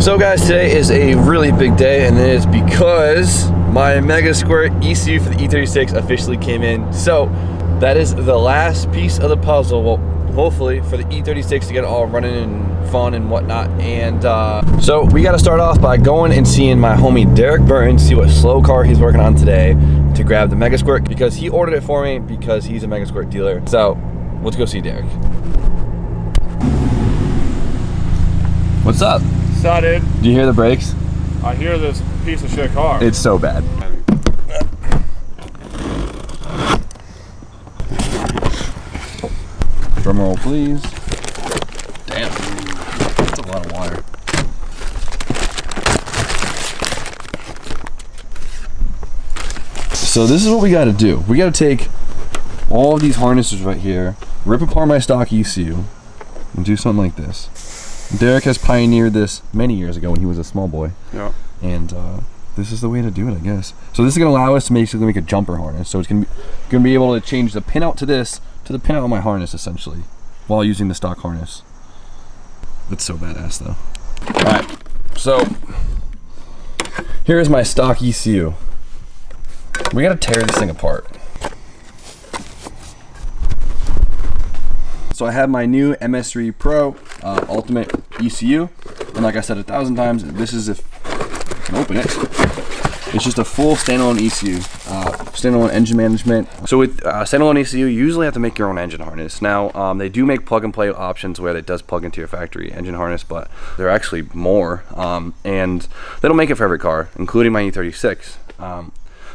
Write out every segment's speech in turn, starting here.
So guys, today is a really big day, and it is because my Mega Squirt ECU for the E36 officially came in. So that is the last piece of the puzzle, well, hopefully, for the E36 to get it all running and fun and whatnot. And so we got to start off by going and seeing my homie Derek Burton, see what slow car he's working on today to grab the Mega Squirt, because he ordered it for me because he's a Mega Squirt dealer. So let's go see Derek. What's up? What's up, dude? Do you hear the brakes? I hear this piece of shit car. It's so bad. Drum roll, please. Damn, that's a lot of water. So this is what we got to do. We got to take all of these harnesses right here, rip apart my stock ECU, and do something like this. Derek has pioneered this many years ago when he was a small boy. Yeah. And this is the way to do it, I guess. So this is going to allow us to basically make a jumper harness. So it's going to be able to change the pinout to this, to the pinout on my harness, essentially, while using the stock harness. That's so badass, though. All right, so here's my stock ECU. We got to tear this thing apart. So I have my new MS3 Pro Ultimate ECU, and like I said 1,000 times, this is, if I can open it, it's just a full standalone ECU, standalone engine management. So with standalone ECU, you usually have to make your own engine harness. Now, they do make plug and play options where it does plug into your factory engine harness, but there are actually more, and they don't make it for every car, including my E36.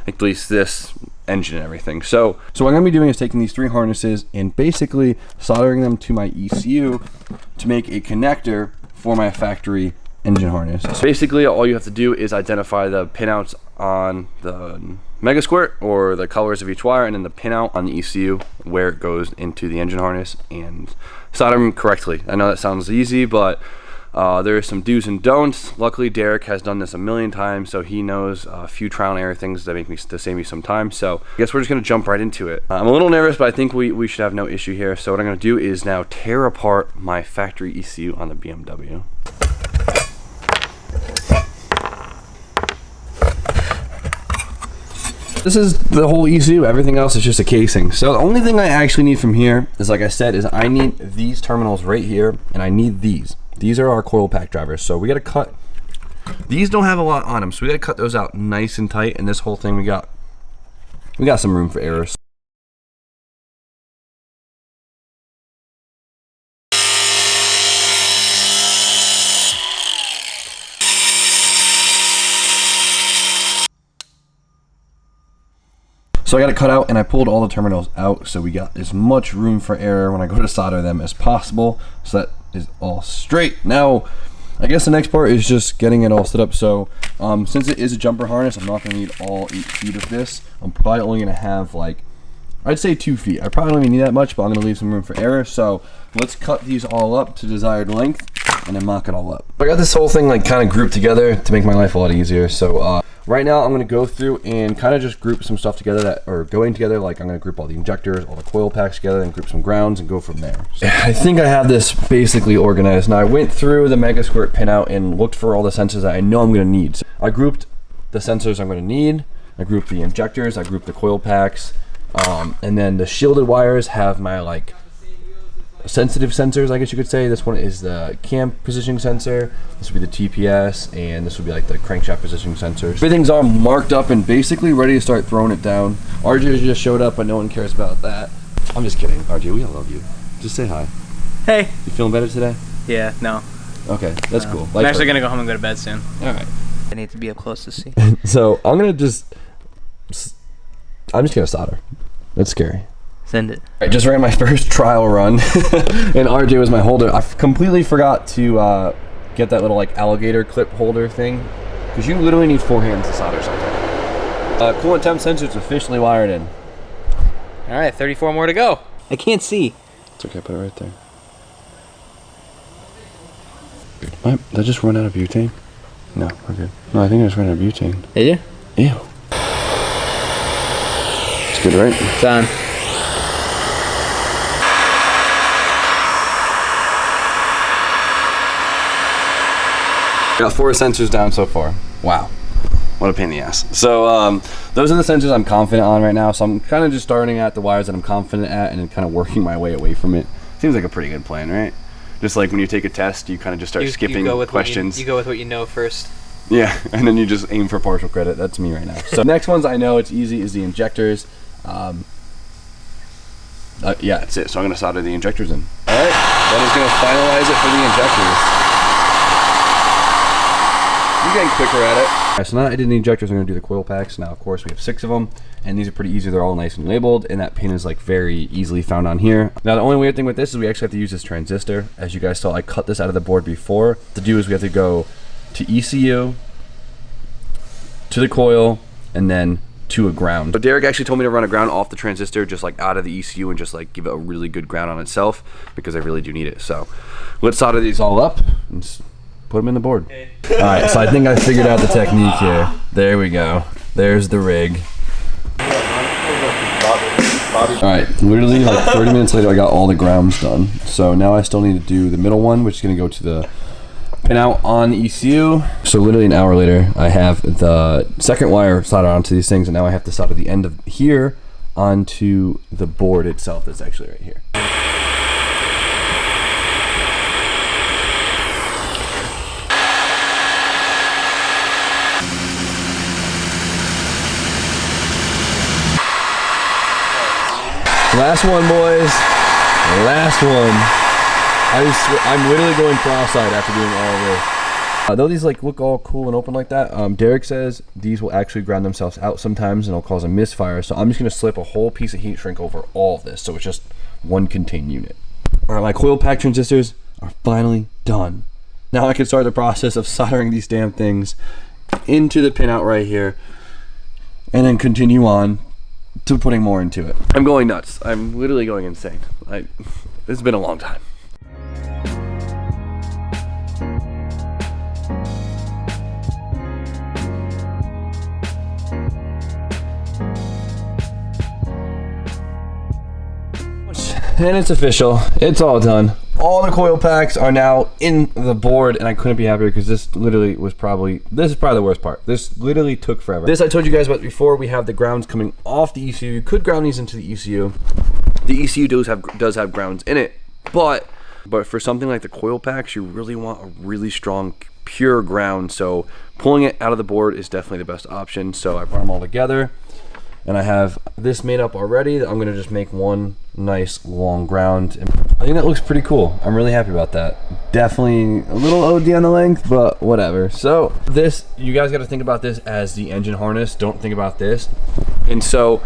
At least this engine and everything. So what I'm going to be doing is taking these three harnesses and basically soldering them to my ECU to make a connector for my factory engine harness. So basically all you have to do is identify the pinouts on the Mega Squirt or the colors of each wire, and then the pinout on the ECU where it goes into the engine harness, and solder them correctly. I know that sounds easy, but there are some do's and don'ts. Luckily, Derek has done this a million times, so he knows a few trial and error things that save me some time. So I guess we're just gonna jump right into it. I'm a little nervous, but I think we should have no issue here. So what I'm gonna do is now tear apart my factory ECU on the BMW. This is the whole ECU, everything else is just a casing. So the only thing I actually need from here is, like I said, is I need these terminals right here, and I need these. These are our coil pack drivers, so we gotta cut. These don't have a lot on them, so we gotta cut those out nice and tight, and this whole thing we got some room for errors. So I got it cut out, and I pulled all the terminals out, so we got as much room for error when I go to solder them as possible. So that is all straight. Now, I guess the next part is just getting it all set up. So since it is a jumper harness, I'm not gonna need all 8 feet of this. I'm probably only gonna have, like, I'd say 2 feet. I probably don't even need that much, but I'm gonna leave some room for error. So let's cut these all up to desired length and then mock it all up. I got this whole thing like kind of grouped together to make my life a lot easier. So right now I'm gonna go through and kind of just group some stuff together that are going together. Like I'm gonna group all the injectors, all the coil packs together, and group some grounds and go from there. So I think I have this basically organized. Now I went through the Mega Squirt pinout and looked for all the sensors that I know I'm gonna need. So I grouped the sensors I'm gonna need. I grouped the injectors, I grouped the coil packs, and then the shielded wires have my like sensitive sensors, I guess you could say. This one is the cam positioning sensor, this would be the TPS, and this would be like the crankshaft positioning sensors. Everything's all marked up and basically ready to start throwing it down. RJ just showed up, but no one cares about that. I'm just kidding, RJ, we all love you. Just say hi. Hey. You feeling better today? Yeah, no. Okay, that's cool. I'm actually gonna go home and go to bed soon. Alright. I need to be up close to see. So I'm just gonna solder. That's scary. Send it. I just ran my first trial run, and RJ was my holder. I completely forgot to get that little like alligator clip holder thing, because you literally need 4 hands to solder something. Coolant temp sensor is officially wired in. All right, 34 more to go. I can't see. It's okay, put it right there. Did I just run out of butane? No, we're good. No, I think I just ran out of butane. Did you? Ew. It's good, right? It's on. Got 4 sensors down so far. Wow. What a pain in the ass. So those are the sensors I'm confident on right now. So I'm kind of just starting at the wires that I'm confident at and then kind of working my way away from it. Seems like a pretty good plan, right? Just like when you take a test, you kind of just start skipping questions. You go with what you know first. Yeah, and then you just aim for partial credit. That's me right now. So next ones I know it's easy is the injectors. Yeah, that's it. So I'm going to solder the injectors in. All right, that is going to finalize it for the injectors. I'm getting quicker at it. All right, so now that I did the injectors, I'm going to do the coil packs. Now, of course, we have 6 of them, and these are pretty easy. They're all nice and labeled, and that pin is like very easily found on here. Now, the only weird thing with this is we actually have to use this transistor. As you guys saw, I cut this out of the board before. What to do is we have to go to ECU, to the coil, and then to a ground. But Derek actually told me to run a ground off the transistor, just like out of the ECU, and just like give it a really good ground on itself, because I really do need it. So let's solder these all up and put them in the board. Okay. All right, so I think I figured out the technique here. There we go. There's the rig. All right, literally like 30 minutes later, I got all the grounds done. So now I still need to do the middle one, which is gonna go to the pin out on the ECU. So literally an hour later, I have the second wire soldered onto these things, and now I have to solder the end of here onto the board itself that's actually right here. Last one, boys. Last one. I'm literally going cross-eyed after doing all of this. Though these like look all cool and open like that, Derek says these will actually ground themselves out sometimes and it'll cause a misfire. So I'm just gonna slip a whole piece of heat shrink over all of this, so it's just one contained unit. All right, my coil pack transistors are finally done. Now I can start the process of soldering these damn things into the pin out right here, and then continue on to putting more into it. I'm going nuts. I'm literally going insane. It's been a long time. And it's official. It's all done. All the coil packs are now in the board, and I couldn't be happier because this literally was this is probably the worst part. This literally took forever. This I told you guys about before. We have the grounds coming off the ECU. You could ground these into the ECU. The ECU does have grounds in it, but for something like the coil packs, you really want a really strong, pure ground. So pulling it out of the board is definitely the best option. So I brought them all together, and I have this made up already. I'm gonna just make one nice long ground, and I think that looks pretty cool. I'm really happy about that. Definitely a little OD on the length, but whatever. So this, you guys got to think about this as the engine harness. Don't think about this. And so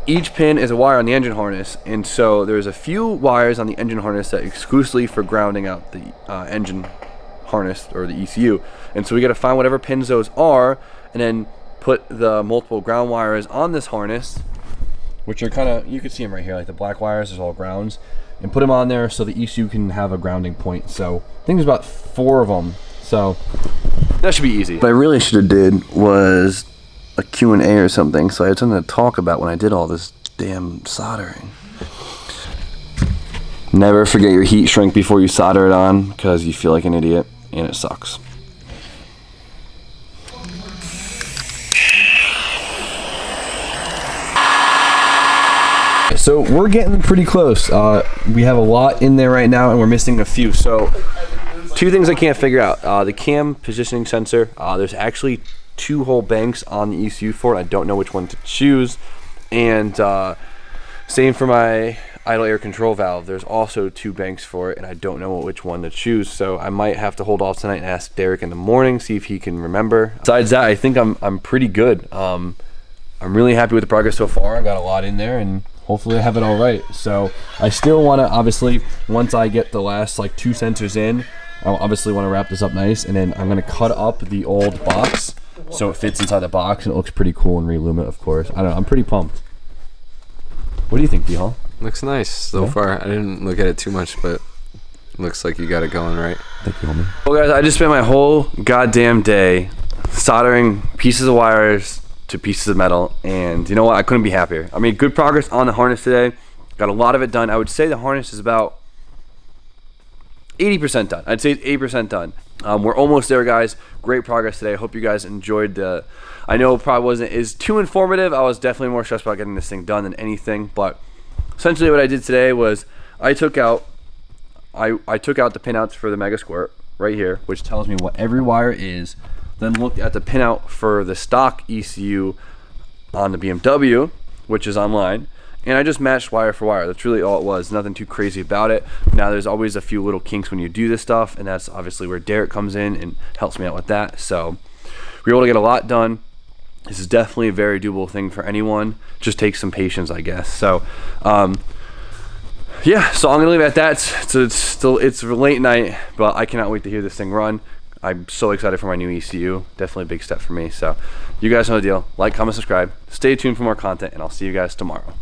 each pin is a wire on the engine harness, and so there's a few wires on the engine harness that exclusively for grounding out the engine harness or the ECU. And so we got to find whatever pins those are, and then put the multiple ground wires on this harness, which are kind of, you can see them right here, like the black wires, there's all grounds, and put them on there so the ECU can have a grounding point. So I think there's about 4 of them, so that should be easy. What I really should have did was a Q&A or something, so I had something to talk about when I did all this damn soldering. Never forget your heat shrink before you solder it on, because you feel like an idiot and it sucks. So we're getting pretty close. We have a lot in there right now, and we're missing a few. So 2 things I can't figure out. The cam positioning sensor, there's actually 2 whole banks on the ECU for it. I don't know which one to choose. And same for my idle air control valve. There's also 2 banks for it, and I don't know which one to choose. So I might have to hold off tonight and ask Derek in the morning, see if he can remember. Besides that, I think I'm pretty good. I'm really happy with the progress so far. I got a lot in there, and hopefully I have it all right. So I still want to, obviously, once I get the last like 2 sensors in, I'll obviously want to wrap this up nice, and then I'm going to cut up the old box so it fits inside the box and it looks pretty cool and relume it, of course. I don't know, I'm pretty pumped. What do you think, D-Hall? Looks nice so far. I didn't look at it too much, but looks like you got it going right. Thank you, homie. Well, guys, I just spent my whole goddamn day soldering pieces of wires to pieces of metal, and you know what, I couldn't be happier. I made good progress on the harness today. Got a lot of it done. I would say the harness is about 80% done. I'd say it's 80% done. We're almost there, guys. Great progress today. I hope you guys enjoyed the. I know it probably wasn't as too informative. I was definitely more stressed about getting this thing done than anything. But essentially, what I did today was I took out the pinouts for the Mega Squirt right here, which tells me what every wire is. Then looked at the pinout for the stock ECU on the BMW, which is online. And I just matched wire for wire. That's really all it was. Nothing too crazy about it. Now, there's always a few little kinks when you do this stuff, and that's obviously where Derek comes in and helps me out with that. So we were able to get a lot done. This is definitely a very doable thing for anyone. Just takes some patience, I guess. So, yeah. So I'm gonna leave it at that. So it's late night, but I cannot wait to hear this thing run. I'm so excited for my new ECU. Definitely a big step for me. So you guys know the deal. Like, comment, subscribe. Stay tuned for more content, and I'll see you guys tomorrow.